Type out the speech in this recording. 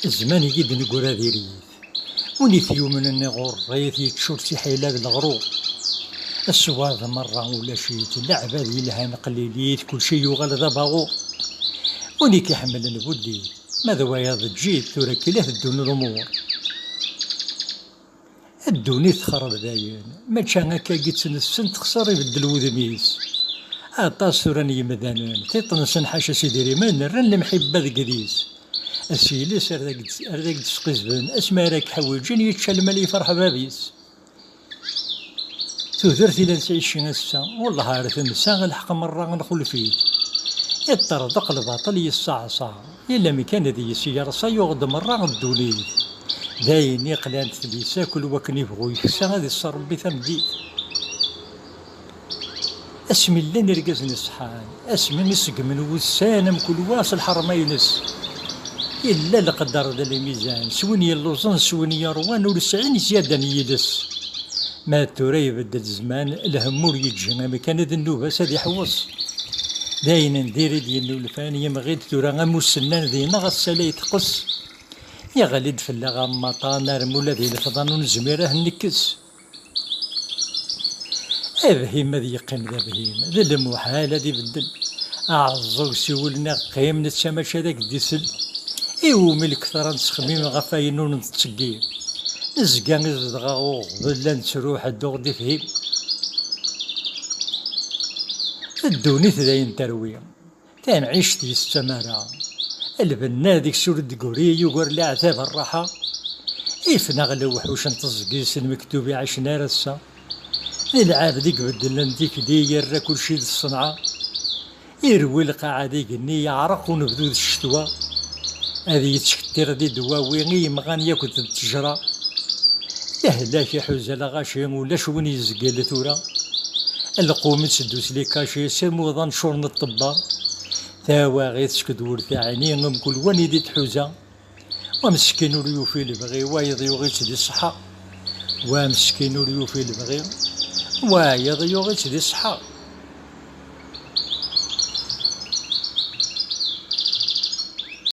الزمان يجد نقول هذه ريت ونيت يومنا نغور ريت يتشور سي حيلاد الغرور السواد مرة ولا شيت اللعبة ذي لها نقليليت كل شي يغال ذا باغو ونيك يحمل نبودي ماذا وياض جيت ثورا كلاه الدون الأمور الدوني تخرب داين ما تشان هكا قيت نفسن تخسر يبدل وذميس أطاس ثورا يمدانان تيطنسن حاشا سيدي ريمان رن المحبة ذا قديس السيليس أرداك تسقزبن اسما راك حوجين يتشال مالي فرح بابيس تودرتي لنسعيش نسا والله عارف نسا الحق مرة ندخل فيه يطردق الباطل يصعصع إلا مكان ذي يسيرصا يغض مرة الدوليد داين يقلان تليسا كل وكن يبغو يكسا غادي الصربي تمديد اسمي اللي نرقز نسحان اسمي نسق من وسانم كل واصل حرمينس إلا لقدر ذا الميزان سويني اللوزن سويني روان ولسعين زيادة يدس ما توري يبدل الزمان الهمور يجي ما كان ذا النوبة سادي حوص داين ندير ديال الفان يمغيد تورا غامو السنان ذينا غسالا يتقص يا غالد فلا غامطا نار مولا ذي الفضان ونزميره نكس بهيم ذي يقيم ذا بهيم ذا المحال ذي بدل أعزو سولنا قيم نتسامى شاداك ديسل إيو ملك ثرا نسخميم غفاينون نتسقيم نزقا نزدغا وغضلا نتروح الدوغ دي فهيم الدونيت داين تروي تنعيش دي السمارة البنا ديك سورد قوري يقور لعذاب الراحة إيفنا غلو وحوش نتزقيس المكتوب عشنا رسا العاب ديك بدلن ديك دي يرى كل شي الصنعة يروي القاعة ديك النية يعرق ونبدو الشتوى هذه يتشكتر دي دواوي مغان ياكل التجرة يهلاك يحوز غاشي ولا شوين يزقال ثورا القوم تسدوس لي كاشي سير موضان شورن الطبا ثاوا غير تسكدور ثاني غم كل واني دي تحوزا ومسكين وليوفي البغي وايض يغي تدي الصحة ومسكين وليوفي البغي وايض يغي تدي الصحة